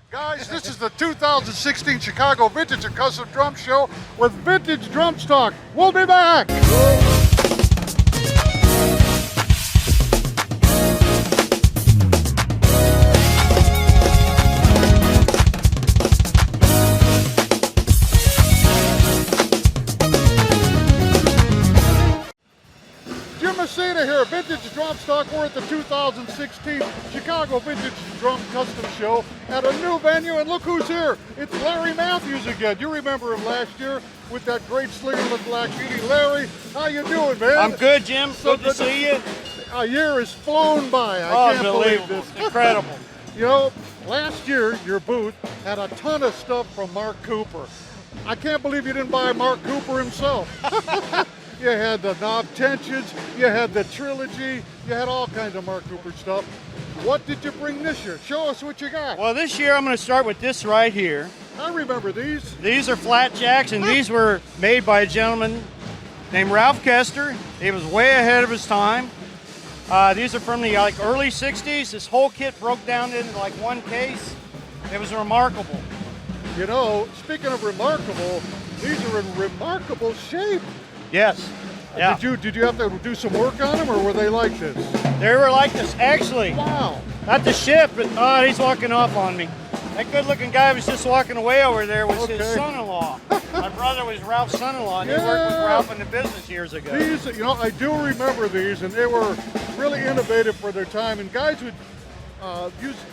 Guys, this is the 2016 Chicago Vintage and Custom Drum Show with Vintage Drum Stock. We'll be back. MESSINA here, Vintage Drum Stock. We're at the 2016 Chicago Vintage Drum Custom Show at a new venue, and look who's here. It's Larry Mathews again. You remember him last year with that great slingerless black beauty. Larry, how you doing, man? I'm good, Jim. Good to see you. A year has flown by. I can't believe this. Incredible. You know, last year your booth had a ton of stuff from Mark Cooper. I can't believe you didn't buy Mark Cooper himself. You had the knob tensions, you had the trilogy, you had all kinds of Mark Cooper stuff. What did you bring this year? Show us what you got. Well, this year I'm going to start with this right here. I remember these. These are flat jacks, and these were made by a gentleman named Ralph Custer. He was way ahead of his time. These are from the early 60s. This whole kit broke down into like one case. It was remarkable. You know, speaking of remarkable, these are in remarkable shape. Yes. Yeah. Did you have to do some work on them, or were they like this? They were like this, actually. Wow. Not the shift, but he's walking off on me. That good-looking guy was just walking away over there was his son-in-law. My brother was Ralph's son-in-law, and he worked with Ralph in the business years ago. These, you know, I do remember these, and they were really innovative for their time, and guys would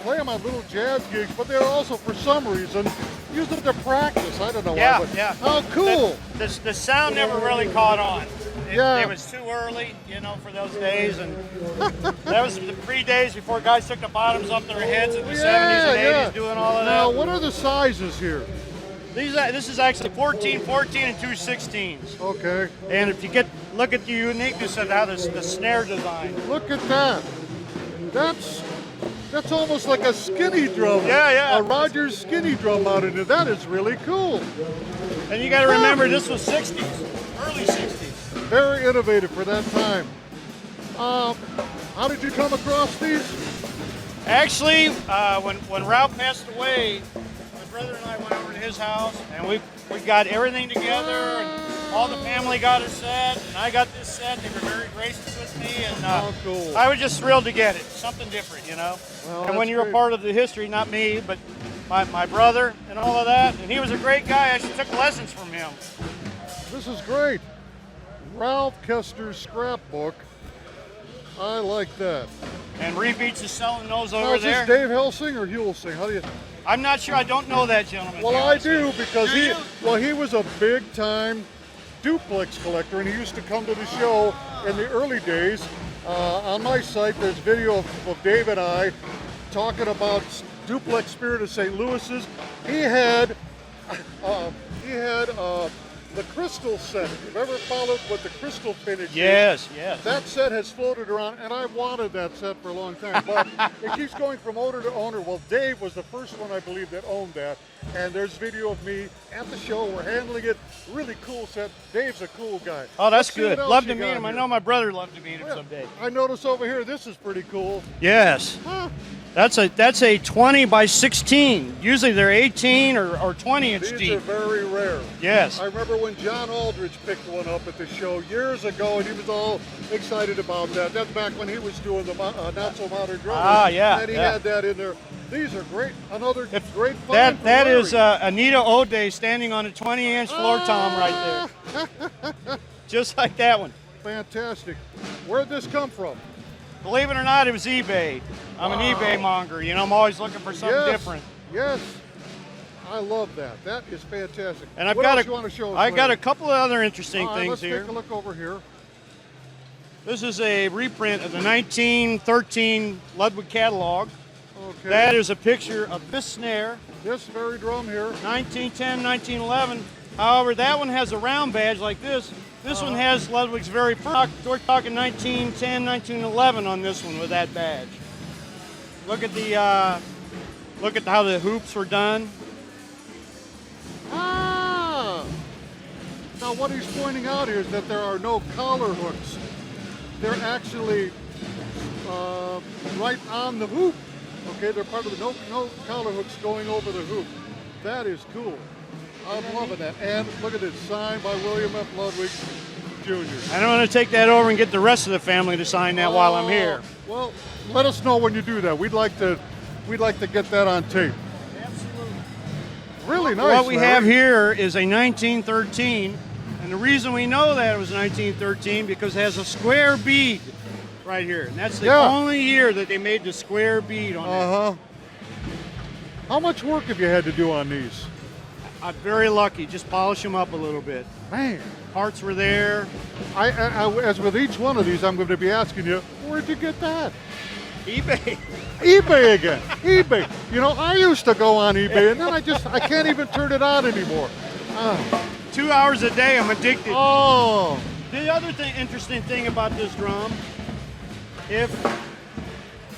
play them on little jazz gigs, but they were also, for some reason, use them to practice. I don't know why, but how cool. The sound never really caught on. It was too early, you know, for those days, and that was the pre-days before guys took the bottoms up their heads in the 70s and 80s doing all of that. Now, what are the sizes here? This is actually 14, 14, and 2 16s. Okay. And if you look at the uniqueness of how the snare design. Look at that. That's almost like a skinny drum. Yeah. A Rogers skinny drum mounted in. That is really cool. And you got to remember, this was 60s, early 60s. Very innovative for that time. How did you come across these? Actually, when Ralph passed away, my brother and I went over to his house, and we got everything together, and all the family got a set, and I got this set. They were very gracious with me, and cool. I was just thrilled to get it. Something different, you know. Well, and when you're a part of the history, not me, but my brother and all of that, and he was a great guy. I actually took lessons from him. This is great. Ralph Custer's Scrapbook. I like that. And Rebeats is selling those over now, is there. This Dave Helsing or Hulsing? How do you? I'm not sure. I don't know that gentleman. Well, I do, because he was a big time duplex collector, and he used to come to the show in the early days. On my site, there's video of Dave and I talking about Duplex Spirit of St. Louis's. He had the crystal set. If you've ever followed what the crystal finish is, yes. that set has floated around, and I wanted that set for a long time, but it keeps going from owner to owner. Well, Dave was the first one, I believe, that owned that, and there's video of me at the show. We're handling it. Really cool set. Dave's a cool guy. Oh, that's good. Love Love to meet him. I know my brother loved to meet him someday. I notice over here, this is pretty cool. Yes. Huh. That's a 20 by 16. Usually they're 18 or 20 inch These deep. are very rare. Yes. I remember when John Aldridge picked one up at the show years ago, and he was all excited about that. That's back when he was doing the Not So Modern Drummer. And he had that in there. These are great. Another great find. That is Nita All standing on a 20 inch floor tom right there. Just like that one. Fantastic. Where'd this come from? Believe it or not, it was eBay. I'm an eBay monger. You know, I'm always looking for something different. Yes. I love that. That is fantastic. And I've what got else you want to show us? I got a couple of other interesting things let's here. Take a look over here. This is a reprint of the 1913 Ludwig catalog. Okay. That is a picture of this snare. This very drum here. 1910, 1911. However, that one has a round badge like this. This one has Ludwig's very first. We're talking 1910, 1911 on this one with that badge. Look at how the hoops were done. Now what he's pointing out here is that there are no collar hooks. They're actually right on the hoop. Okay, they're part of the no collar hooks going over the hoop. That is cool. I'm loving that. And look at this, signed by William F. Ludwig Jr. And I'm going to take that over and get the rest of the family to sign that while I'm here. Well, let us know when you do that. We'd like to get that on tape. Absolutely. Really nice. What we have here is a 1913, and the reason we know that it was 1913 because it has a square bead right here, and that's the only year that they made the square bead on that. How much work have you had to do on these? I'm very lucky. Just polish them up a little bit. Man. Parts were there. I as with each one of these, I'm going to be asking you, where'd you get that? eBay. eBay again. eBay. You know, I used to go on eBay, and then I can't even turn it on anymore. 2 hours a day, I'm addicted. Oh. The other interesting thing about this drum, it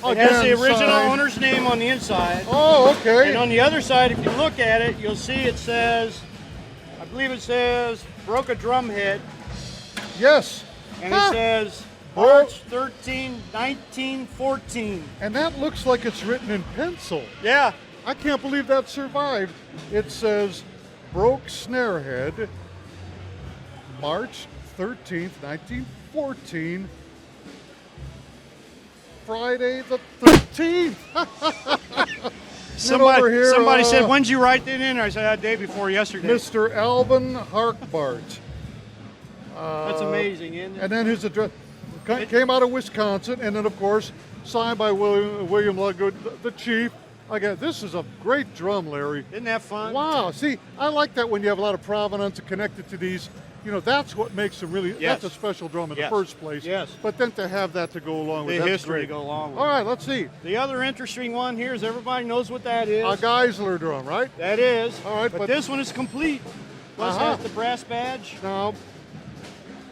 Again, has the original signed. owner's name on the inside. Oh, okay. And on the other side, if you look at it, you'll see it says, I believe it says, broke a drum head. Yes. And it says, March 13, 1914. And that looks like it's written in pencil. Yeah. I can't believe that survived. It says, broke snare head, March 13th, 1914, Friday the 13th. Somebody said, when did you write that in? I said, that day before yesterday. Mr. Alvin Harkbart. That's amazing, isn't it? And then his address came out of Wisconsin, and then, of course, signed by William Ludwig, the chief. Again, this is a great drum, Larry. Isn't that fun? Wow. See, I like that when you have a lot of provenance connected to these. You know, that's what makes them really, that's a special drum in the first place. Yes. But then to have that to go along with the that's history great. to go along with. All right, let's see. The other interesting one here is everybody knows what that is. A Geisler drum, right? That is. All right, but this one is complete. Plus has the brass badge. Now,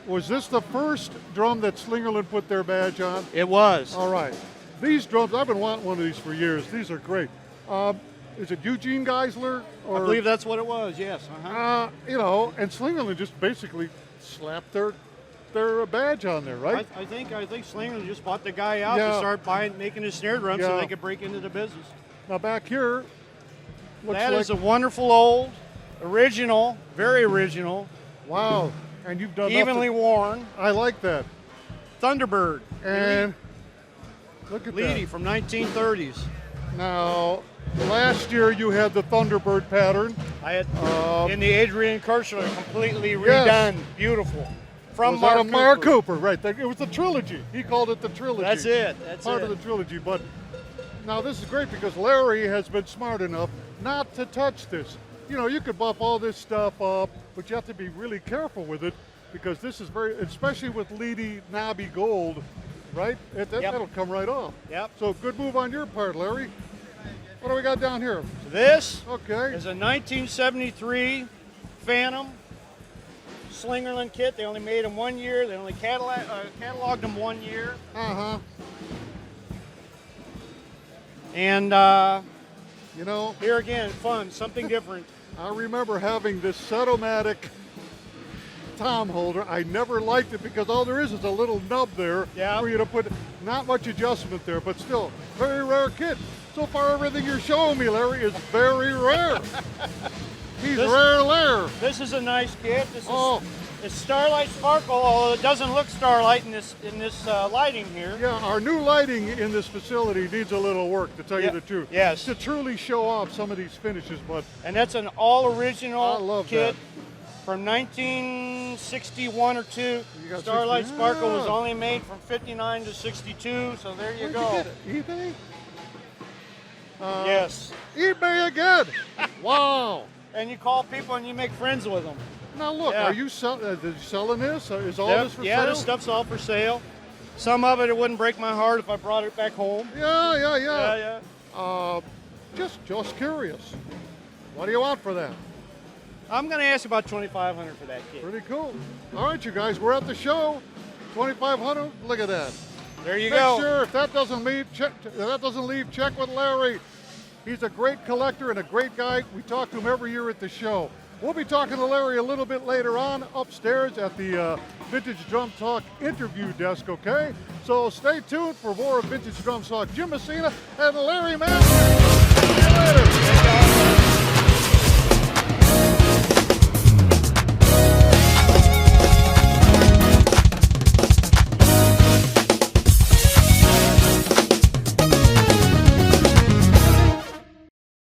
was this the first drum that Slingerland put their badge on? It was. All right. These drums, I've been wanting one of these for years. These are great. Is it Eugene Geisler? I believe that's what it was, yes. You know, and Slingerland just basically slapped their badge on there, right? I think Slingerland just bought the guy out to start making his snare drum so they could break into the business. Now back here, that is a wonderful old, original, very original. Wow. And you've done evenly worn. I like that. Thunderbird. And look at Leedy that. from 1930s. Now, last year you had the Thunderbird pattern. I had in the Adrian Kirschler, completely redone, beautiful. From Mark Cooper, right? It was the trilogy. He called it the trilogy. That's it. That's part of the trilogy. But now this is great because Larry has been smart enough not to touch this. You know, you could buff all this stuff up, but you have to be really careful with it because this is very, especially with Leedy knobby gold, right? That'll come right off. Yep. So good move on your part, Larry. What do we got down here? This is a 1973 Phantom Slingerland kit. They only made them 1 year. They only cataloged them 1 year. And you know, here again, fun, something different. I remember having this Setomatic tom holder. I never liked it because all there is a little nub there for you to put, not much adjustment there, but still, very rare kit. So far, everything you're showing me, Larry, is very rare. He's rare. This is a nice kit. This is it's Starlight Sparkle, although it doesn't look Starlight in this lighting here. Yeah, our new lighting in this facility needs a little work, to tell you the truth. Yes. To truly show off some of these finishes, but and that's an all-original kit that. from 1961 or 2. Starlight Sparkle was only made from 59 to 62, so there you go. You get it? eBay? Yes. eBay again. Wow. And you call people and you make friends with them. Now look, are you selling this? Is all this for sale? Yeah, this stuff's all for sale. Some of it wouldn't break my heart if I brought it back home. Yeah. Just curious. What do you want for that? I'm going to ask about $2,500 for that kit. Pretty cool. All right, you guys, we're at the show. $2,500. Look at that. There you go. Make sure if that doesn't leave, check with Larry. He's a great collector and a great guy. We talk to him every year at the show. We'll be talking to Larry a little bit later on upstairs at the Vintage Drum Talk interview desk, okay? So stay tuned for more of Vintage Drum Talk. Jim Messina and Larry Mathews. See you later.